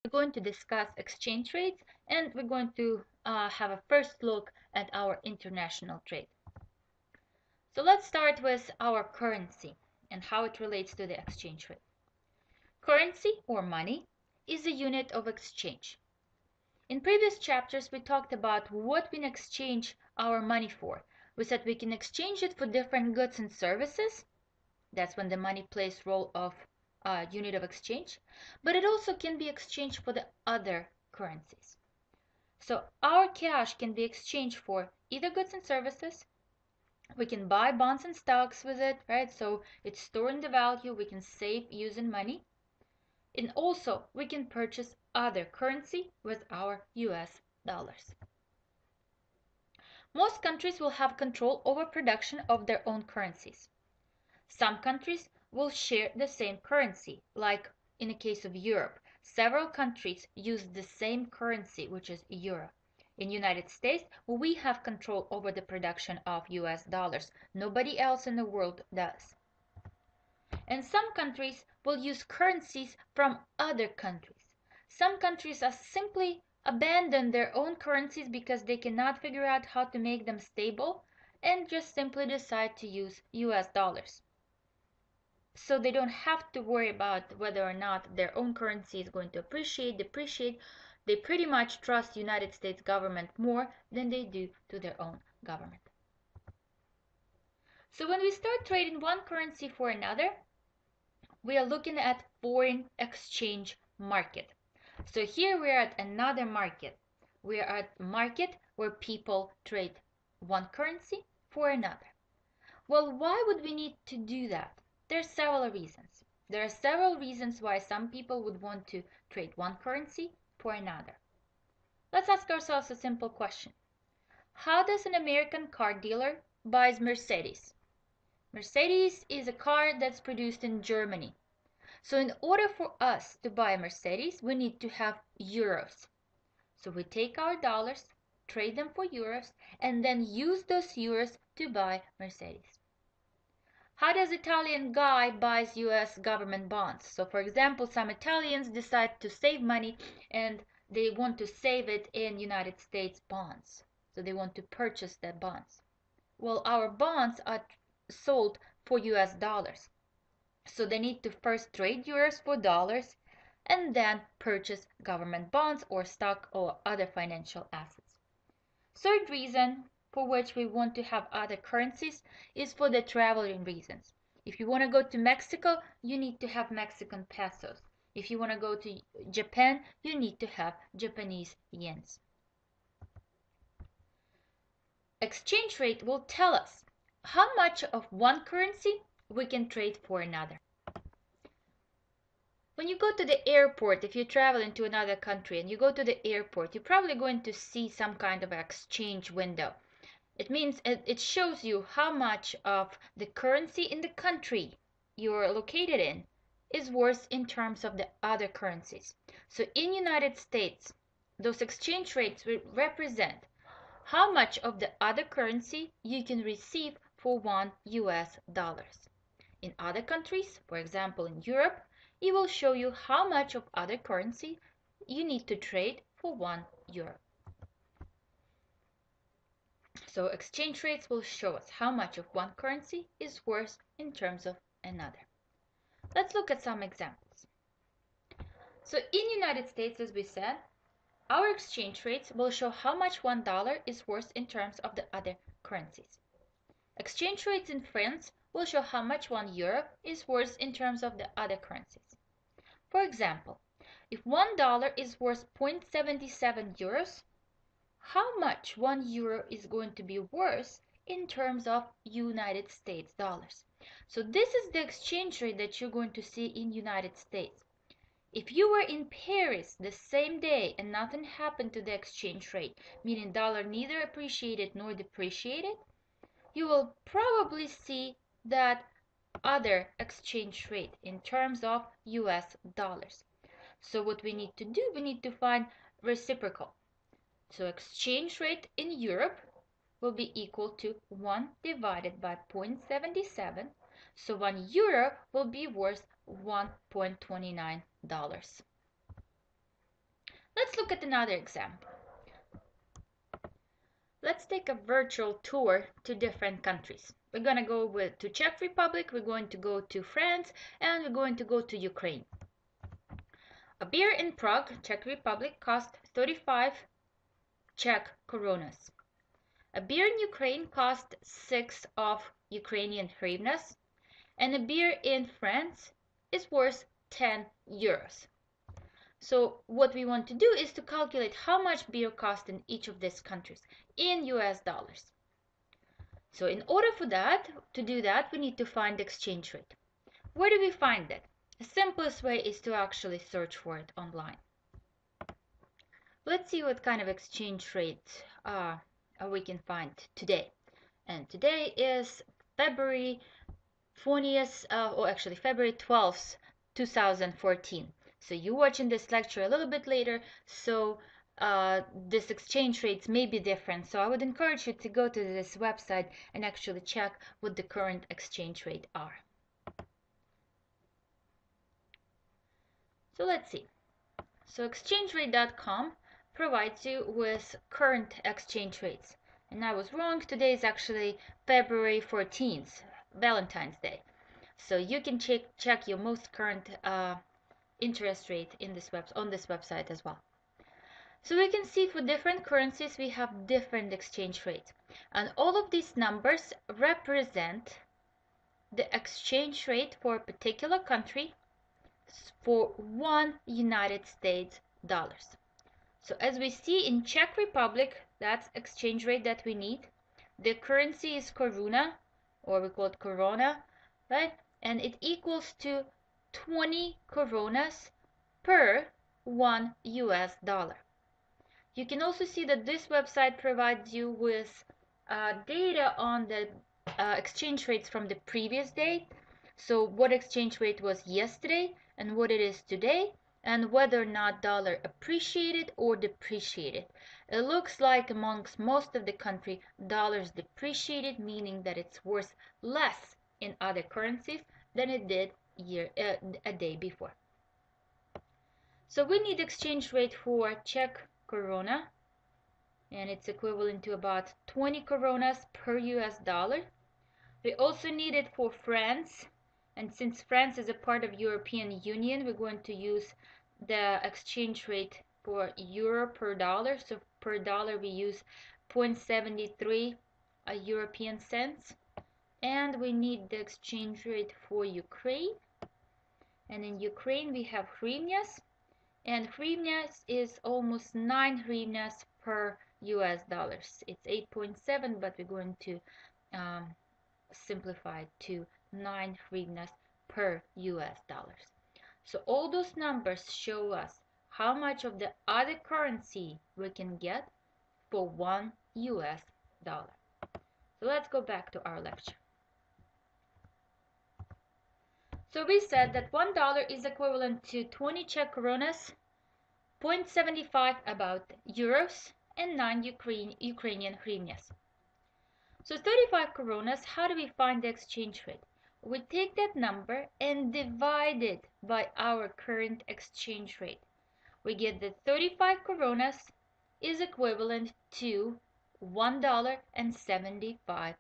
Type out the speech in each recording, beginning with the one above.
We're going to discuss exchange rates, and we're going to have a first look at our international trade. So let's start with our currency and how it relates to the exchange rate. Currency, or money, is a unit of exchange. In previous chapters, we talked about what we can exchange our money for. We said we can exchange it for different goods and services. That's when the money plays role of unit of exchange. But it also can be exchanged for the other currencies. So our cash can be exchanged for either goods and services. We can buy bonds and stocks with it, right? So it's storing the value. We can save using money. And also, we can purchase other currency with our US dollars. Most countries will have control over production of their own currencies. Some countries will share the same currency, like in the case of Europe. Several countries use the same currency, which is euro. In the United States, we have control over the production of US dollars. Nobody else in the world does. And some countries will use currencies from other countries. Some countries are simply abandon their own currencies because they cannot figure out how to make them stable and just simply decide to use US dollars. So they don't have to worry about whether or not their own currency is going to appreciate, depreciate. They pretty much trust the United States government more than they do to their own government. So when we start trading one currency for another, we are looking at foreign exchange market. So here we are at another market. We are at a market where people trade one currency for another. Well, why would we need to do that? There are several reasons. There are several reasons why some people would want to trade one currency for another. Let's ask ourselves a simple question. How does an American car dealer buy Mercedes? Mercedes is a car that's produced in Germany. So in order for us to buy a Mercedes, we need to have euros. So we take our dollars, trade them for euros, and then use those euros to buy Mercedes. How does Italian guy buys US government bonds? So for example, some Italians decide to save money and they want to save it in United States bonds. So they want to purchase their bonds. Well, our bonds are sold for US dollars. So they need to first trade euros for dollars and then purchase government bonds or stock or other financial assets. Third reason for which we want to have other currencies is for the traveling reasons. If you want to go to Mexico, you need to have Mexican pesos. If you want to go to Japan, you need to have Japanese yens. Exchange rate will tell us how much of one currency we can trade for another. When you go to the airport, if you travel into another country and you go to the airport, you're probably going to see some kind of exchange window. It means it shows you how much of the currency in the country you're located in is worth in terms of the other currencies. So in United States, those exchange rates will represent how much of the other currency you can receive for $1 US. In other countries, for example in Europe, it will show you how much of other currency you need to trade for €1. So exchange rates will show us how much of one currency is worth in terms of another. Let's look at some examples. So in United States, as we said, our exchange rates will show how much $1 is worth in terms of the other currencies. Exchange rates in France will show how much €1 is worth in terms of the other currencies. For example, if $1 is worth 0.77 euros, how much €1 is going to be worth in terms of United States dollars? So this is the exchange rate that you're going to see in United States. If you were in Paris the same day and nothing happened to the exchange rate, meaning dollar neither appreciated nor depreciated, you will probably see that other exchange rate in terms of US dollars. So what we need to do, we need to find reciprocal. So exchange rate in Europe will be equal to 1 divided by 0.77. So €1 will be worth $1.29. look at another example. Let's take a virtual tour to different countries. We're going to go to Czech Republic, we're going to go to France, and we're going to go to Ukraine. A beer in Prague, Czech Republic, cost 35 Czech korunas. A beer in Ukraine cost 6 of Ukrainian hryvnias, and a beer in France is worth 10 euros. So what we want to do is to calculate how much beer costs in each of these countries in US dollars. So in order for that, to do that, we need to find the exchange rate. Where do we find that? The simplest way is to actually search for it online. Let's see what kind of exchange rate we can find today. And today is February 20th, or actually February 12th, 2014. So you're watching this lecture a little bit later, so this exchange rates may be different. So I would encourage you to go to this website and actually check what the current exchange rate are. So let's see. So exchangerate.com provides you with current exchange rates. And I was wrong, today is actually February 14th, Valentine's Day. So you can check your most current interest rate on this website as well. So we can see for different currencies we have different exchange rates, and all of these numbers represent the exchange rate for a particular country for $1 United States dollars. So as we see in Czech Republic, that's exchange rate that we need. The currency is koruna, or we call it korona, right? And it equals to 20 korunas per $1 US dollar. You can also see that this website provides you with data on the exchange rates from the previous day. So what exchange rate was yesterday and what it is today, and whether or not dollar appreciated or depreciated. It looks like amongst most of the country, dollars depreciated, meaning that it's worth less in other currencies than it did a day before. So we need exchange rate for Czech koruna, and it's equivalent to about 20 korunas per US dollar. We also need it for France, and since France is a part of European Union, we're going to use the exchange rate for euro per dollar. So per dollar we use 0.73 European cents. And we need the exchange rate for Ukraine, and in Ukraine we have hryvnias, and hryvnias is almost 9 hryvnias per US dollars. It's 8.7, but we're going to simplify it to 9 hryvnias per US dollars. So all those numbers show us how much of the other currency we can get for $1 US dollar. So let's go back to our lecture. So we said that $1 is equivalent to 20 Czech korunas, 0.75 about euros, and 9 Ukrainian hryvnias. So 35 korunas, how do we find the exchange rate? We take that number and divide it by our current exchange rate. We get that 35 korunas is equivalent to $1.75.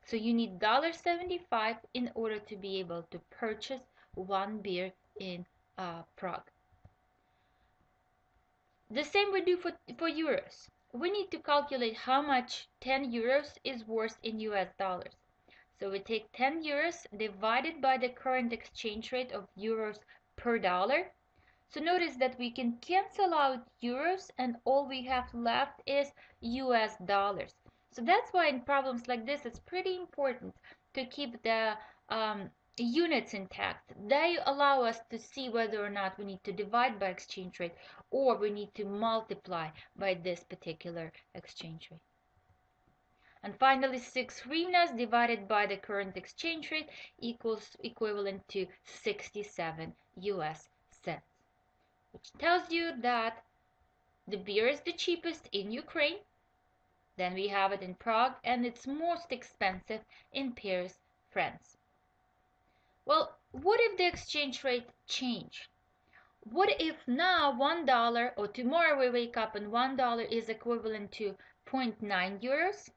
So you need $1.75 in order to be able to purchase one beer in Prague. The same we do for euros. We need to calculate how much 10 euros is worth in US dollars. So we take 10 euros divided by the current exchange rate of euros per dollar. So notice that we can cancel out euros and all we have left is US dollars. So that's why in problems like this, it's pretty important to keep the units intact. They allow us to see whether or not we need to divide by exchange rate or we need to multiply by this particular exchange rate. And finally, 6 hryvnias divided by the current exchange rate equals equivalent to 67 US cents, which tells you that the beer is the cheapest in Ukraine. Then we have it in Prague, and it's most expensive in Paris, France. Well, what if the exchange rate changed? what if now $1, or tomorrow we wake up and $1 is equivalent to 0.9 euros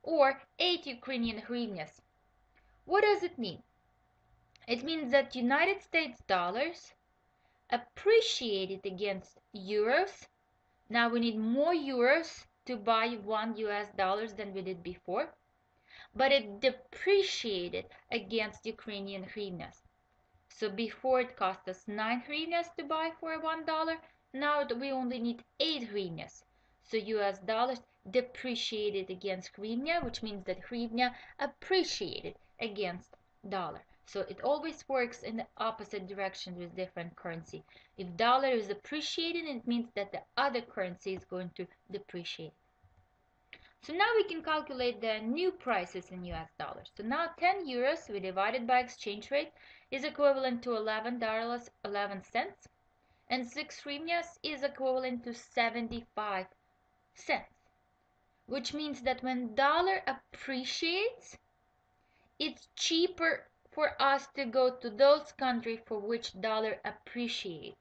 or 8 Ukrainian hryvnias? What does it mean? It means that United States dollars appreciated against euros. Now we need more euros to buy $1 than we did before, but it depreciated against Ukrainian hryvnias. So before it cost us 9 hryvnias to buy for $1, now we only need 8 hryvnias. So US dollars depreciated against hryvnia, which means that hryvnia appreciated against dollar. So it always works in the opposite direction with different currency. If dollar is appreciating, it means that the other currency is going to depreciate. So now we can calculate the new prices in US dollars. So now 10 euros we divided by exchange rate is equivalent to $11.11, and 6 hryvnias is equivalent to 75 cents, which means that when dollar appreciates, it's cheaper for us to go to those countries for which dollar appreciates.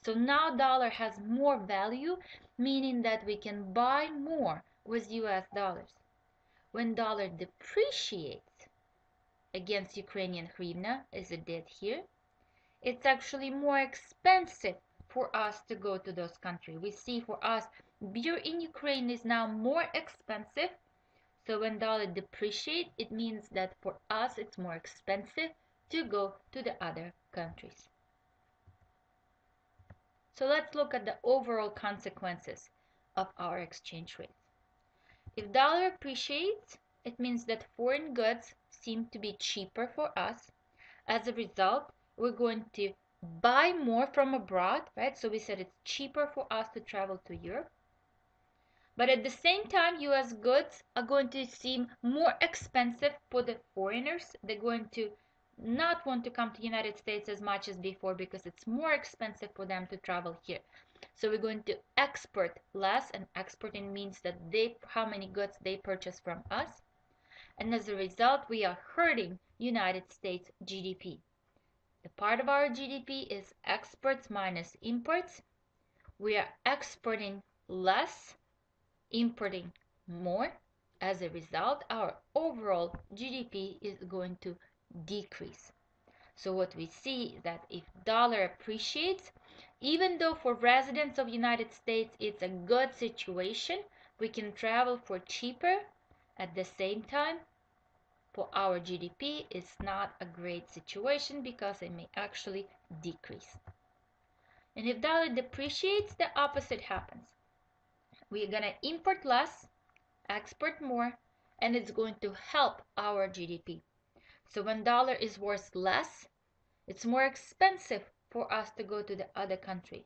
So now dollar has more value, meaning that we can buy more with US dollars. When dollar depreciates against Ukrainian hryvnia, as it did here, it's actually more expensive for us to go to those countries. We see for us, beer in Ukraine is now more expensive. So when dollar depreciates, it means that for us it's more expensive to go to the other countries. So let's look at the overall consequences of our exchange rate. If dollar appreciates, it means that foreign goods seem to be cheaper for us. As a result, we're going to buy more from abroad, right? So we said it's cheaper for us to travel to Europe. But at the same time, US goods are going to seem more expensive for the foreigners. They're going to not want to come to the United States as much as before because it's more expensive for them to travel here. So we're going to export less, and exporting means that how many goods they purchase from us. And as a result, we are hurting United States GDP. The part of our GDP is exports minus imports. We are exporting less, importing more. As a result, our overall GDP is going to decrease. So what we see is that if dollar appreciates, even though for residents of United States it's a good situation, we can travel for cheaper, at the same time for our GDP it's not a great situation because it may actually decrease. And if dollar depreciates, the opposite happens. We're going to import less, export more, and it's going to help our GDP. So when dollar is worth less, it's more expensive for us to go to the other country.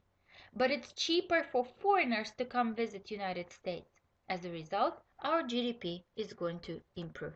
But it's cheaper for foreigners to come visit United States. As a result, our GDP is going to improve.